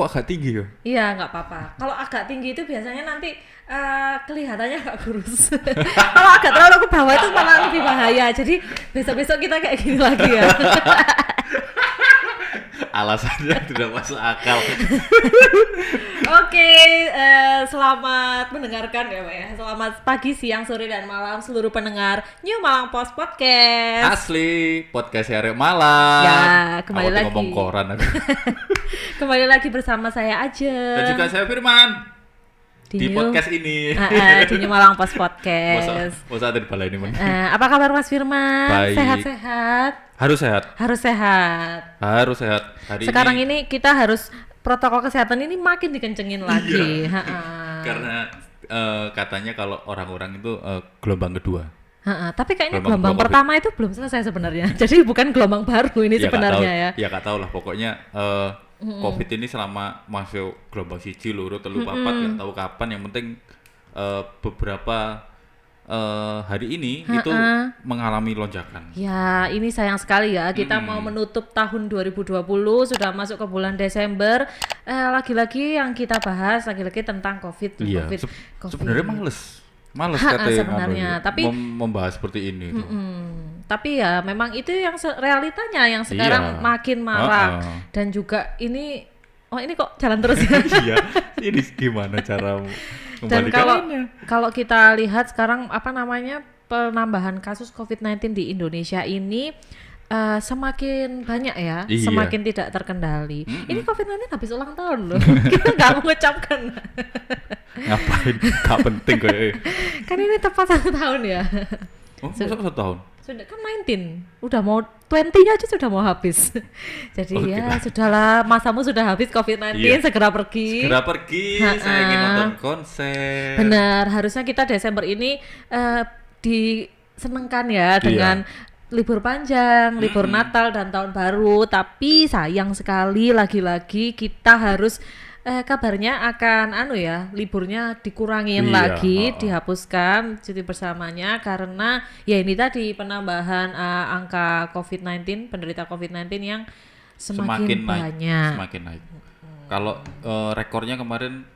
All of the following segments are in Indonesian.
agak tinggi ya? Iya, nggak apa-apa. Kalau agak tinggi itu biasanya nanti kelihatannya agak kurus. Kalau agak terlalu ke bawah itu malah lebih bahaya. Jadi besok-besok kita kayak gini lagi ya. Alasannya tidak masuk akal. Oke, selamat mendengarkan ya Pak ya. Selamat pagi, siang, sore, dan malam seluruh pendengar New Malang Post Podcast. Asli podcast Arek Malang. Ya, kembali lagi. Ngomong koran aku. Kembali lagi bersama saya aja. Dan juga saya Firman. Di podcast ini. Di New Malang Post Podcast. Masa ada di balai ini, Man. Apa kabar Mas Firman? Baik. Sehat-sehat? Harus sehat. Harus sehat. Harus sehat. Hari Sekarang ini kita harus protokol kesehatan ini makin dikencengin lagi. Iya. Karena katanya kalau orang-orang itu gelombang kedua. Tapi kayaknya gelombang pertama itu belum selesai sebenarnya. Jadi bukan gelombang baru ini Ya, sebenarnya ya. Ya nggak tahu lah pokoknya COVID ini selama masuk gelombang 1, 2, 3, 4 nggak tahu kapan. Yang penting beberapa hari ini itu mengalami lonjakan. Ya, ini sayang sekali ya. Kita mau menutup tahun 2020, sudah masuk ke bulan Desember. Lagi-lagi yang kita bahas lagi-lagi tentang COVID. Iya, COVID. sebenarnya males katanya sebenarnya, tapi membahas seperti ini. Tapi ya memang itu yang realitanya yang sekarang makin marak. Dan juga ini kok jalan terus ya. Iya, ini gimana cara dan kalau kita lihat sekarang penambahan kasus COVID-19 di Indonesia ini semakin banyak ya, semakin tidak terkendali. Ini COVID-19 habis ulang tahun loh. Kita nggak mengucapkan. Ngapain? Gak penting kayaknya. Kan ini tepat 1 tahun ya. Oh, masa 1 tahun? Sudah kan 19, udah mau 20 aja sudah mau habis. Jadi sudahlah, masamu sudah habis COVID-19, segera pergi. Saya ingin nonton konser. Benar, harusnya kita Desember ini disenengkan ya dengan libur panjang, libur Natal dan Tahun Baru. Tapi sayang sekali lagi-lagi kita harus kabarnya akan liburnya dikurangin lagi, dihapuskan cuti bersamanya karena ya ini tadi penambahan angka COVID-19, penderita COVID-19 yang semakin banyak. Semakin naik. Kalau rekornya kemarin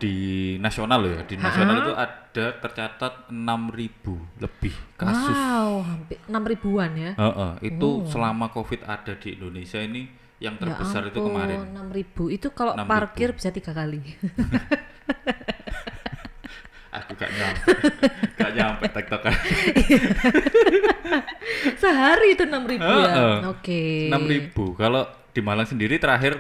di nasional ya, di nasional itu ada tercatat 6.000 lebih kasus. Wow, hampir 6 ribuan ya. Itu selama COVID ada di Indonesia ini yang terbesar ya ampun, itu kemarin 6.000 itu kalau 6.000. Parkir bisa 3 kali. Aku gak nyampe tiktokan. Sehari itu 6.000 ya. Oke. 6.000. Kalau di Malang sendiri terakhir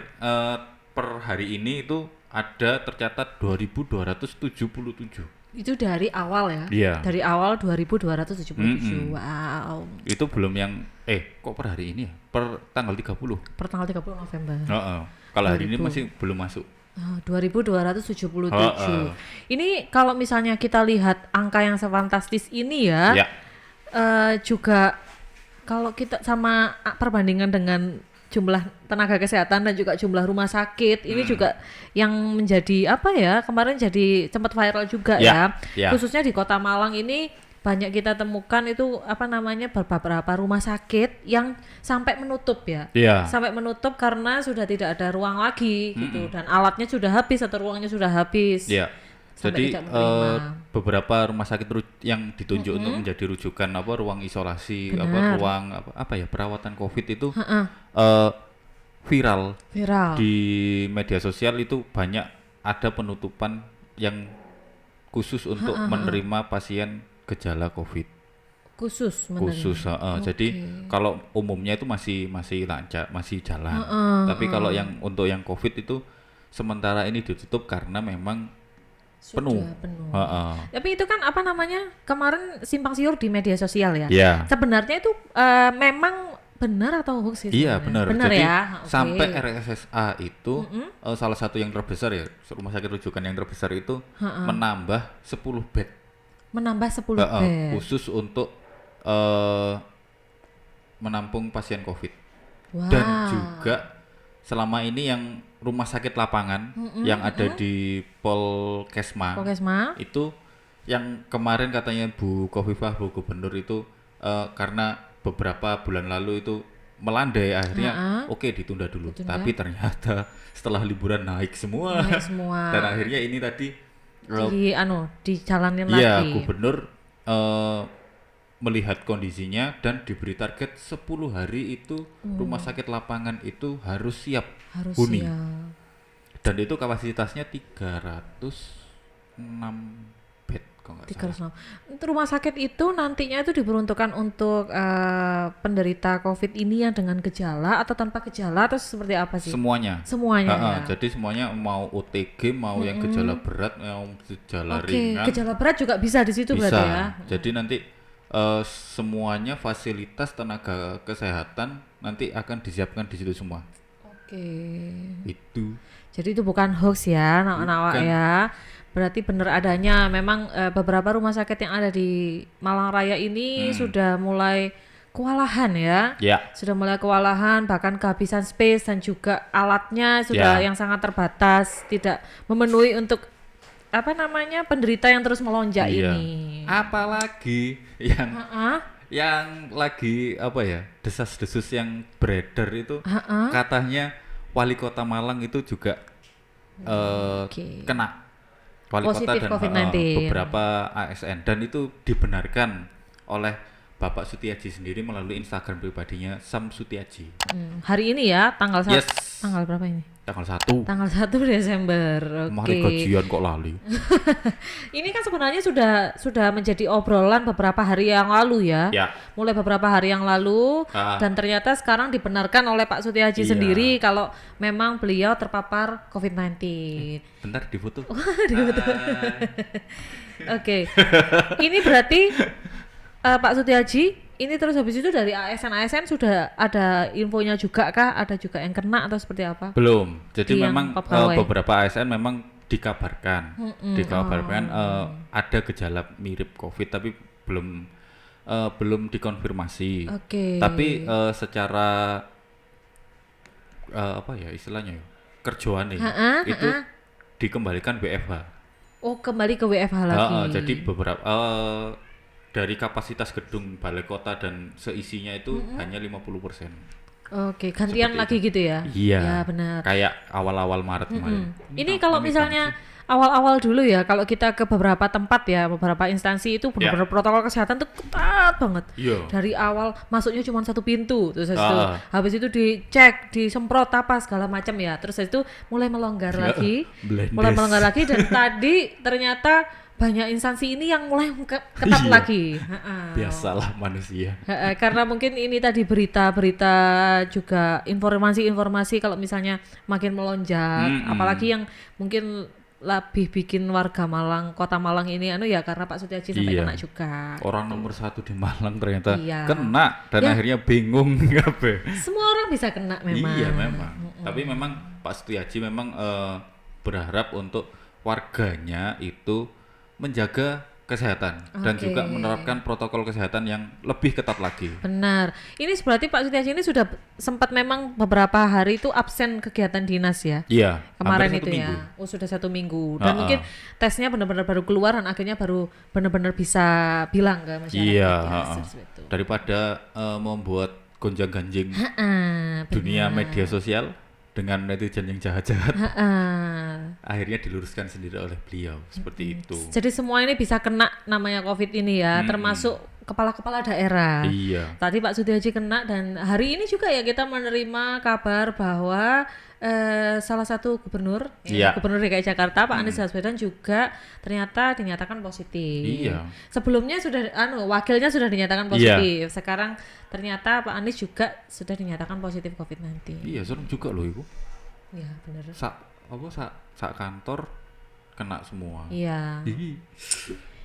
per hari ini itu ada tercatat 2.277. Itu dari awal ya? Iya. Dari awal 2.277. Wow. Itu belum yang kok per hari ini ya? Per tanggal 30. Per tanggal 30 November. Kalau hari ini masih belum masuk. 2.277. Ini kalau misalnya kita lihat angka yang sefantastis ini ya. Juga kalau kita sama perbandingan dengan jumlah tenaga kesehatan dan juga jumlah rumah sakit ini juga yang menjadi kemarin jadi sempat viral juga ya. Khususnya di Kota Malang ini banyak kita temukan itu beberapa rumah sakit yang sampai menutup sampai menutup karena sudah tidak ada ruang lagi gitu dan alatnya sudah habis atau ruangnya sudah habis. Jadi beberapa rumah sakit yang ditunjuk untuk menjadi rujukan ruang isolasi ruang perawatan COVID itu viral di media sosial itu banyak ada penutupan yang khusus untuk menerima pasien gejala COVID. Khusus. Jadi kalau umumnya itu masih lancar, masih jalan. Tapi kalau untuk yang COVID itu sementara ini ditutup karena memang penuh. Tapi itu kan kemarin simpang siur di media sosial ya. Sebenarnya itu memang benar atau hoax sih? Iya benar. Jadi ya. Sampai RSSA itu salah satu yang terbesar ya, rumah sakit rujukan yang terbesar itu menambah 10 bed. Menambah 10 bed. Khusus untuk menampung pasien COVID. Wow. Dan juga selama ini yang rumah sakit lapangan yang ada di Polkesma itu yang kemarin katanya Bu Khofifah, Bu Gubernur itu karena beberapa bulan lalu itu melandai, akhirnya oke, ditunda dulu. Tapi ternyata setelah liburan naik semua. Dan akhirnya ini tadi dijalanin lagi. Iya, gubernur melihat kondisinya dan diberi target 10 hari itu rumah sakit lapangan itu harus siap huni. Dan itu kapasitasnya 306 bed kalau nggak salah. Rumah sakit itu nantinya itu diperuntukkan untuk penderita COVID ini yang dengan gejala atau tanpa gejala atau seperti apa sih? Semuanya. Ya? Jadi semuanya mau OTG, mau yang gejala berat, mau gejala ringan. Gejala berat juga bisa di situ berarti ya? Jadi nanti semuanya fasilitas tenaga kesehatan nanti akan disiapkan di situ semua. Itu. Jadi itu bukan hoax ya, anak-anak ya. Berarti benar adanya. Memang beberapa rumah sakit yang ada di Malang Raya ini sudah mulai kewalahan ya. Sudah mulai kewalahan, bahkan kehabisan space dan juga alatnya sudah yang sangat terbatas, tidak memenuhi untuk penderita yang terus melonjak ini. Apalagi yang lagi desas-desus yang beredar itu katanya wali kota Malang itu juga kena wali positif kota dan COVID-19. beberapa ASN, dan itu dibenarkan oleh Bapak Sutiaji sendiri melalui Instagram pribadinya Sam Sutiaji. Hari ini ya, tanggal tanggal berapa ini? Tanggal 1. Tanggal 1 Desember. Mari gajian kok lali. Ini kan sebenarnya sudah menjadi obrolan beberapa hari yang lalu ya. Mulai beberapa hari yang lalu dan ternyata sekarang dibenarkan oleh Pak Sutiaji sendiri kalau memang beliau terpapar COVID-19. Bentar difoto. Ini berarti Pak Sutiaji ini terus habis itu dari ASN sudah ada infonya juga kah? Ada juga yang kena atau seperti apa? Belum. Jadi memang beberapa ASN memang dikabarkan ada gejala mirip COVID tapi belum dikonfirmasi. Tapi secara istilahnya kerjaan itu dikembalikan WFH. Kembali ke WFH lagi. Jadi beberapa dari kapasitas gedung balai kota dan seisinya itu hanya 50%. Gantian lagi gitu ya? Iya. Ya benar. Kayak awal-awal Maret kemarin. Ini kalau misalnya awal-awal dulu ya, kalau kita ke beberapa tempat ya, beberapa instansi itu benar-benar protokol kesehatan tuh ketat banget. Dari awal masuknya cuma satu pintu, terus habis itu dicek, disemprot apa segala macam ya. Terus itu mulai melonggar lagi, dan tadi ternyata banyak instansi ini yang mulai ketat lagi. Biasalah manusia. Karena mungkin ini tadi berita-berita juga informasi-informasi kalau misalnya makin melonjak, apalagi yang mungkin lebih bikin warga Malang, kota Malang ini karena Pak Sutiaji sampai kena juga. Orang nomor 1 di Malang ternyata kena dan akhirnya bingung Semua orang bisa kena memang. Iya memang. Tapi memang Pak Sutiaji memang berharap untuk warganya itu menjaga kesehatan dan juga menerapkan protokol kesehatan yang lebih ketat lagi. Benar. Ini berarti Pak Sutiaji ini sudah sempat memang beberapa hari itu absen kegiatan dinas ya? Iya. Kemarin itu minggu. Ya? Sudah 1 minggu. Dan mungkin tesnya benar-benar baru keluar dan akhirnya baru benar-benar bisa bilang ke masyarakat. Iya. Daripada membuat gonjang-ganjing dunia media sosial dengan netizen yang jahat-jahat, akhirnya diluruskan sendiri oleh beliau seperti itu. Jadi semua ini bisa kena namanya COVID ini ya, termasuk kepala-kepala daerah. Iya. Tadi Pak Sutiaji kena dan hari ini juga ya kita menerima kabar bahwa salah satu gubernur DKI Jakarta Pak Anies Baswedan juga ternyata dinyatakan positif. Iya. Sebelumnya sudah wakilnya sudah dinyatakan positif. Sekarang ternyata Pak Anies juga sudah dinyatakan positif COVID-19. Iya, serem juga loh Ibu. Iya, benar. Sak kantor kena semua. Iya.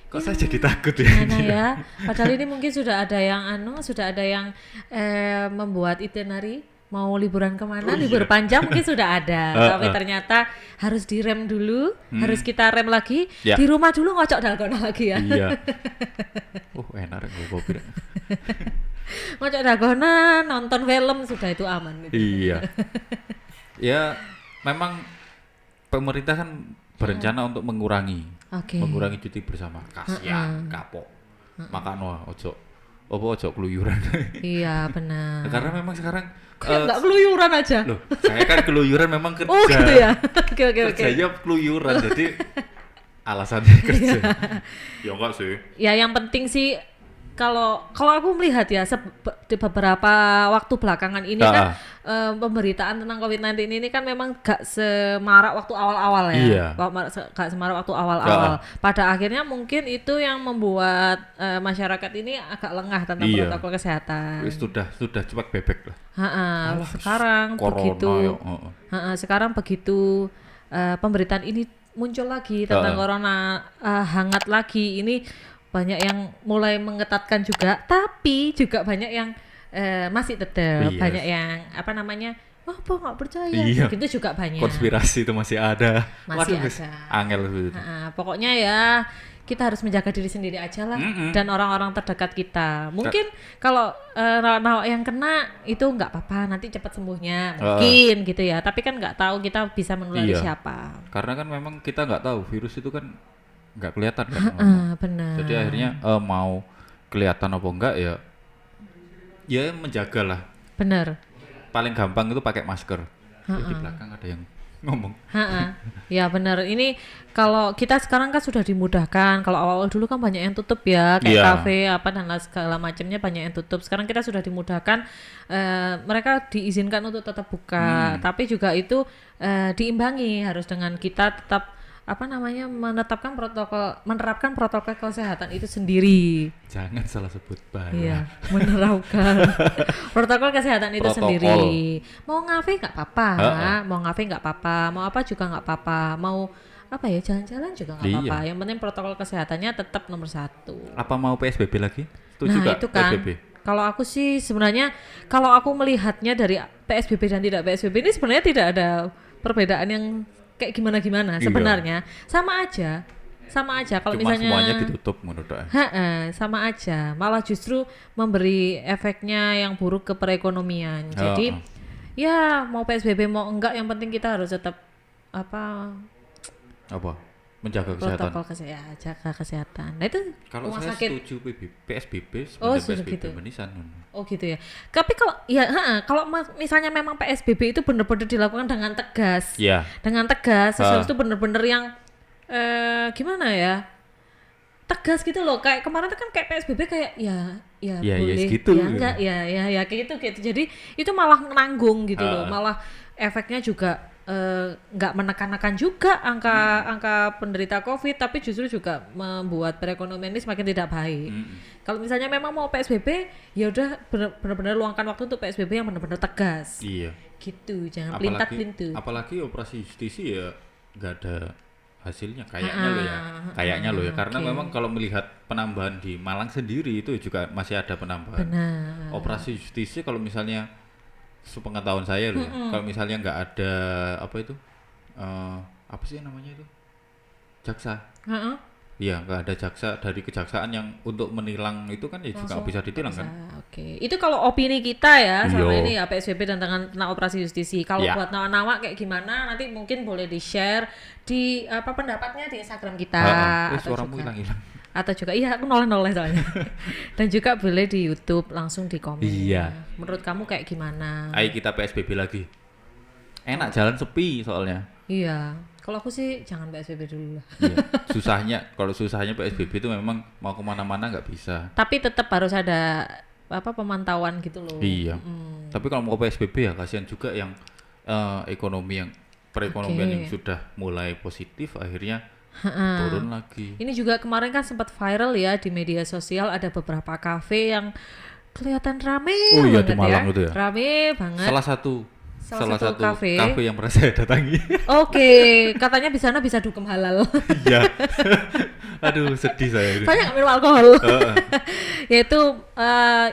Kok saya jadi takut ya? Ya. Padahal ini mungkin sudah ada yang membuat itinerary mau liburan kemana, libur panjang mungkin sudah ada, tapi ternyata harus direm dulu, harus kita rem lagi, di rumah dulu ngocok dalgona lagi ya. Iya. Enak gue kopi. Ngocok dalgona, nonton film sudah itu aman. Gitu. Iya. Ya, memang pemerintah kan berencana untuk mengurangi cuti bersama. Kasian, kapok. Makanya ojo ojo keluyuran. Iya benar. Karena memang sekarang nggak keluyuran aja. Loh, saya kan keluyuran memang kerja. Oh gitu ya. Oke. Kerjanya keluyuran, jadi alasannya kerja. Ya enggak sih. Ya yang penting sih kalau aku melihat ya di beberapa waktu belakangan ini kan pemberitaan tentang COVID-19 ini kan memang gak semarak waktu awal-awal ya. Iya. Gak semarak waktu awal-awal. Pada akhirnya mungkin itu yang membuat masyarakat ini agak lengah tentang protokol kesehatan. Sudah cepat bebek lah. Sekarang corona, begitu. Sekarang begitu pemberitaan ini muncul lagi tentang corona hangat lagi ini. Banyak yang mulai mengetatkan juga, tapi juga banyak yang masih tetap, banyak yang nggak percaya, gitu juga banyak. Konspirasi itu masih ada. Masih ada. Angel gitu. Pokoknya ya kita harus menjaga diri sendiri aja lah, dan orang-orang terdekat kita. Mungkin kalau yang kena itu nggak apa-apa, nanti cepat sembuhnya, mungkin gitu ya. Tapi kan nggak tahu kita bisa menulari siapa. Karena kan memang kita nggak tahu virus itu kan nggak kelihatan kan. Benar. Jadi akhirnya mau kelihatan apa enggak ya menjaga lah. Benar. Paling gampang itu pakai masker. Di belakang ada yang ngomong. Ya benar. Ini kalau kita sekarang kan sudah dimudahkan. Kalau awal-awal dulu kan banyak yang tutup ya, kayak kafe dan segala macamnya banyak yang tutup. Sekarang kita sudah dimudahkan. Mereka diizinkan untuk tetap buka, tapi juga itu diimbangi harus dengan kita tetap menerapkan protokol kesehatan itu sendiri. Jangan salah sebut bahaya. Iya, menerapkan protokol kesehatan itu sendiri. Mau ngafe nggak apa-apa, mau apa juga nggak apa-apa, mau jalan-jalan juga nggak apa-apa. Yang penting protokol kesehatannya tetap nomor 1. Apa mau PSBB lagi? Itu kan. PSBB. Kalau aku sih sebenarnya, kalau aku melihatnya dari PSBB dan tidak PSBB ini sebenarnya tidak ada perbedaan yang kayak gimana sebenarnya. Sama aja kalau misalnya semuanya ditutup menurut saya. Sama aja, malah justru memberi efeknya yang buruk ke perekonomian. Jadi ya mau PSBB mau enggak, yang penting kita harus tetap menjaga kesehatan. Jaga kesehatan. Nah itu kalau rumah saya sakit. Setuju PSBB gitu. Menisan. Gitu ya. Tapi kalau misalnya memang PSBB itu benar-benar dilakukan dengan tegas. Iya. Dengan tegas, sesuatu itu benar-benar yang gimana ya? Tegas gitu loh. Kayak kemarin kan kayak PSBB kayak boleh. Gitu. Ya enggak, ya kayak gitu. Jadi itu malah nanggung gitu loh. Malah efeknya juga nggak menekan-nekan juga angka penderita COVID, tapi justru juga membuat perekonomian ini semakin tidak baik. Kalau misalnya memang mau PSBB, ya udah benar-benar luangkan waktu untuk PSBB yang benar-benar tegas. Iya. Gitu, jangan pelintat-pelintu. Apalagi operasi justisi ya nggak ada hasilnya kayaknya loh ya, karena memang kalau melihat penambahan di Malang sendiri itu juga masih ada penambahan. Benar. Operasi justisi kalau misalnya sepengetahuan saya loh ya, kalau misalnya nggak ada apa sih namanya itu, jaksa. Iya, nggak ada jaksa dari kejaksaan yang untuk menilang itu kan ya juga bisa ditilang kan. Oke. Itu kalau opini kita ya sama ini ya PSBB dan tentang operasi justisi. Kalau buat nawa-nawa kayak gimana nanti mungkin boleh di-share di pendapatnya di Instagram kita suaramu hilang-hilang. Atau juga aku noleh-noleh soalnya. Dan juga boleh di YouTube langsung di komen. Iya. Menurut kamu kayak gimana? Ayo kita PSBB lagi. Enak jalan sepi soalnya. Iya. Kalau aku sih jangan PSBB dulu lah. Iya. Kalau susahnya PSBB itu memang mau kemana-mana nggak bisa. Tapi tetap harus ada pemantauan gitu loh. Iya. Tapi kalau mau PSBB ya kasihan juga yang perekonomian yang sudah mulai positif akhirnya turun lagi. Ini juga kemarin kan sempat viral ya di media sosial, ada beberapa kafe yang kelihatan rame banget di Malang itu ya. Rame banget. Salah satu kafe yang pernah saya datangi. Oke, katanya di sana bisa dugem halal. Iya. Aduh, sedih saya itu. Saya nggak minum alkohol. Yaitu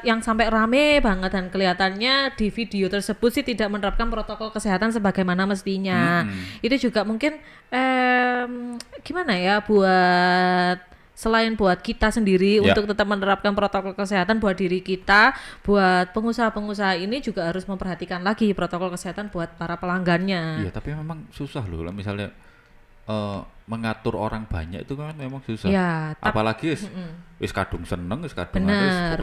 yang sampai rame banget dan kelihatannya di video tersebut sih tidak menerapkan protokol kesehatan sebagaimana mestinya. Itu juga mungkin gimana ya selain buat kita sendiri untuk tetap menerapkan protokol kesehatan buat diri kita, buat pengusaha-pengusaha ini juga harus memperhatikan lagi protokol kesehatan buat para pelanggannya. Iya, tapi memang susah loh misalnya mengatur orang banyak itu kan memang susah. Ya, apalagi wis kadung seneng, wis kadung benar.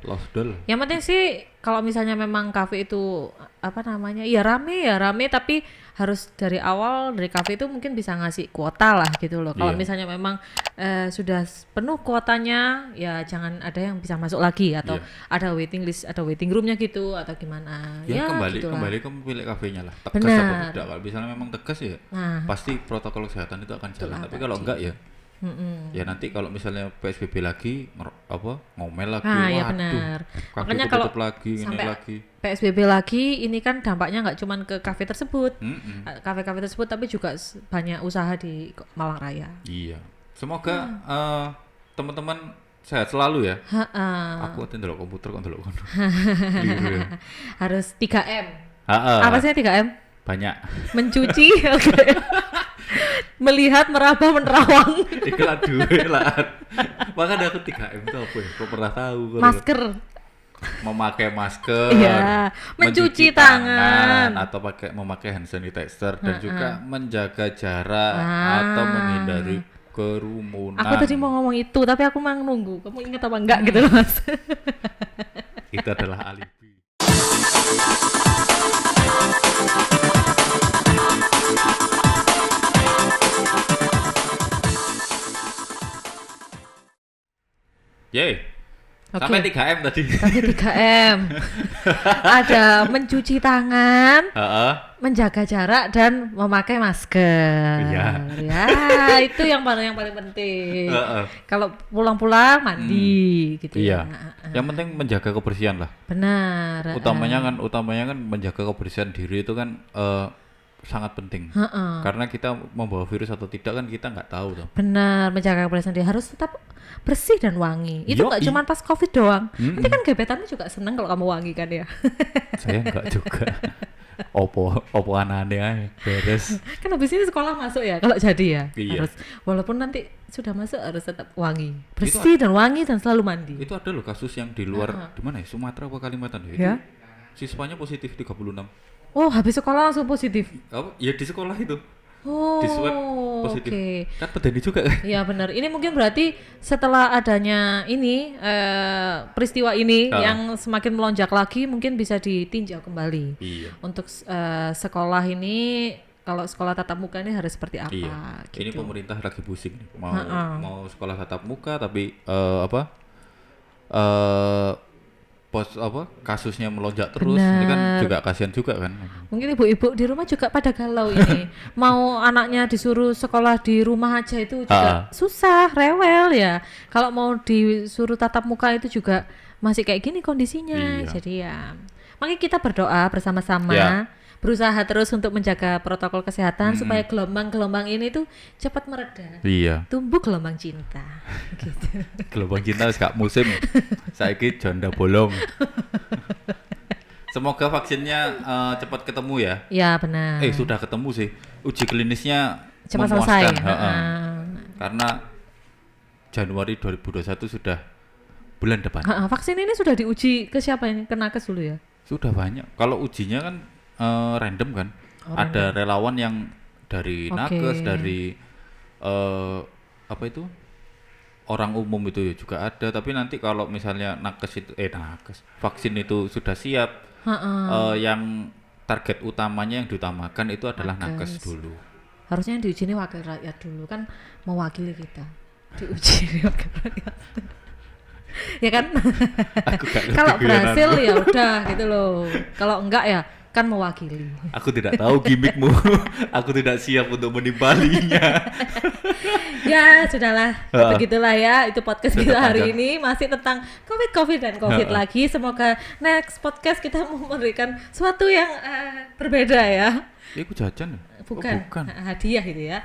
Lost doll. Yang penting sih kalau misalnya memang kafe itu apa namanya? Ya rame tapi harus dari awal dari kafe itu mungkin bisa ngasih kuota lah gitu loh. Kalau misalnya memang sudah penuh kuotanya ya jangan ada yang bisa masuk lagi atau ada waiting list, ada waiting roomnya gitu atau gimana. Ya kembali ke pemilik kafenya lah. Tegas apa tidak. Kalau misalnya memang tegas ya pasti protokol kesehatan itu akan jalan. Tapi kalau enggak ya ya nanti kalau misalnya PSBB lagi ngomel lagi, ya benar. Makanya kalau lagi, sampai lagi. PSBB lagi ini kan dampaknya nggak cuma ke kafe tersebut, kafe-kafe tersebut tapi juga banyak usaha di Malang Raya. Iya. Semoga teman-teman sehat selalu ya. Aku ndelok komputer kok ndelok kono. Harus 3M. Apa sih 3M? Banyak. Mencuci, melihat, meraba, menerawang. Iklan duwe lah. Makanya aku 3M itu apa ya? Kok pernah tahu. Masker. Memakai masker. Iya. Mencuci tangan. Atau memakai hand sanitizer dan juga menjaga jarak atau menghindari kerumunan. Aku tadi mau ngomong itu, tapi aku mau nunggu. Kamu ingat apa enggak gitu loh, Mas? Itu adalah alibi. Yeay. Sampai 3M tadi. Sampai 3M. Ada mencuci tangan, menjaga jarak dan memakai masker. Iya. Ya, itu yang paling penting. Kalau pulang-pulang mandi gitu ya. Ya. Yang penting menjaga kebersihan lah. Benar. Utamanya kan menjaga kebersihan diri itu kan sangat penting. Karena kita membawa virus atau tidak kan kita nggak tahu tuh. Benar, menjaga kebersihan diri harus tetap bersih dan wangi. Itu nggak cuma pas COVID doang. Nanti kan gebetanmu juga seneng kalau kamu wangi kan ya. Saya nggak juga. Opo aneh aja beres. Kan habis ini sekolah masuk ya kalau jadi ya. Iya. Harus walaupun nanti sudah masuk harus tetap wangi. Bersih dan wangi dan selalu mandi. Itu ada loh kasus yang di luar di mana ya? Sumatera apa Kalimantan ya? Ya. Siswanya positif 36. Oh, habis sekolah langsung positif. Ya di sekolah itu. Oh, di swab positif. Kan pedeni juga kan? Iya benar. Ini mungkin berarti setelah adanya ini peristiwa ini yang semakin melonjak lagi mungkin bisa ditinjau kembali. Iya. Untuk sekolah ini kalau sekolah tatap muka ini harus seperti apa? Iya. Gitu. Ini pemerintah lagi pusing mau sekolah tatap muka tapi kasusnya melonjak terus. Bener. Ini kan juga kasihan juga kan. Mungkin ibu-ibu di rumah juga pada galau ini. Mau anaknya disuruh sekolah di rumah aja itu juga susah, rewel ya. Kalau mau disuruh tatap muka itu juga masih kayak gini kondisinya. Iya. Jadi ya, makanya kita berdoa bersama-sama. Berusaha terus untuk menjaga protokol kesehatan supaya gelombang-gelombang ini tuh cepat mereda. Iya. Tumbuh gelombang cinta. Gitu. Gelombang cinta wis gak musim. Saiki janda bolong. Semoga vaksinnya cepat ketemu ya. Ya benar. Sudah ketemu sih. Uji klinisnya cepat selesai. Karena Januari 2021 sudah bulan depan. Vaksin ini sudah diuji ke siapa ini? Ke nakes dulu ya? Sudah banyak. Kalau ujinya kan random kan, ada relawan yang dari nakes, dari orang umum itu juga ada. Tapi nanti kalau misalnya vaksin itu sudah siap, yang target utamanya yang diutamakan itu adalah nakes dulu. Harusnya yang diuji ini wakil rakyat dulu kan, mewakili kita diuji wakil rakyat. Ya kan? Kalau berhasil ya udah gitu loh. Kalau enggak ya kan mewakili. Aku tidak tahu gimmickmu. Aku tidak siap untuk menimpalinya. Ya sudahlah, begitulah ya. Itu podcast kita hari ini masih tentang COVID dan COVID lagi. Semoga next podcast kita mau memberikan sesuatu yang berbeda ya. Aku jajan. Bukan. Hadiah itu ya.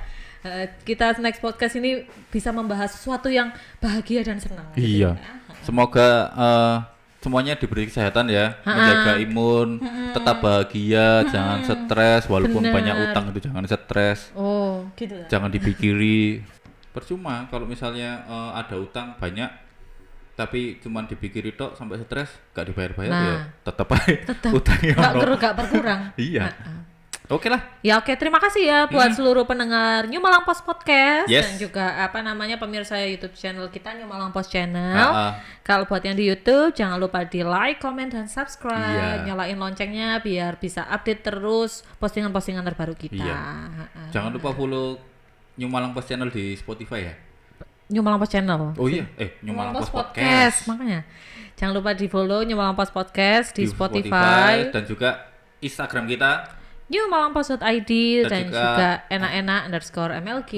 Kita next podcast ini bisa membahas sesuatu yang bahagia dan senang. Iya. Gitu ya. Semoga semuanya diberi kesehatan ya, menjaga imun, tetap bahagia, jangan stres, walaupun banyak utang itu jangan stres. Oh, gitu lah. Jangan dipikiri. Percuma kalau misalnya ada utang banyak, tapi cuma dipikiri tok sampai stres, gak dibayar-bayar ya, tetap aja utangnya gak berkurang. Iya. Oke lah. Ya oke, terima kasih ya buat seluruh pendengar New Malang Post Podcast Yes. dan juga pemirsa YouTube channel kita New Malang Post Channel. Kalau buat yang di YouTube jangan lupa di like, comment dan subscribe, nyalain loncengnya biar bisa update terus postingan-postingan terbaru kita. Jangan lupa follow New Malang Post Channel di Spotify ya. New Malang Post Channel. Oh iya, New Malang Post Podcast. Makanya jangan lupa di follow New Malang Post Podcast di Spotify dan juga Instagram kita New Malang Post.id dan juga enak-enak_MLG.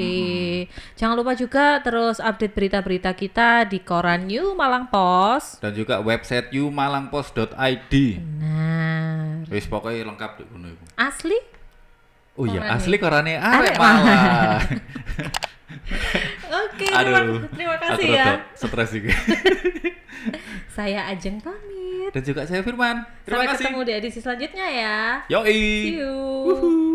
Jangan lupa juga terus update berita-berita kita di koran New Malang Post dan juga website newmalangpost.id. Nah, wis pokoknya lengkap di kono iku. Asli? Oh iya, asli korane arek Malang. Oke, terima kasih aku ya. Stres juga. Saya Ajeng pamit. Dan juga saya Firman. Terima kasih. Sampai ketemu di edisi selanjutnya ya. Yoi. See you.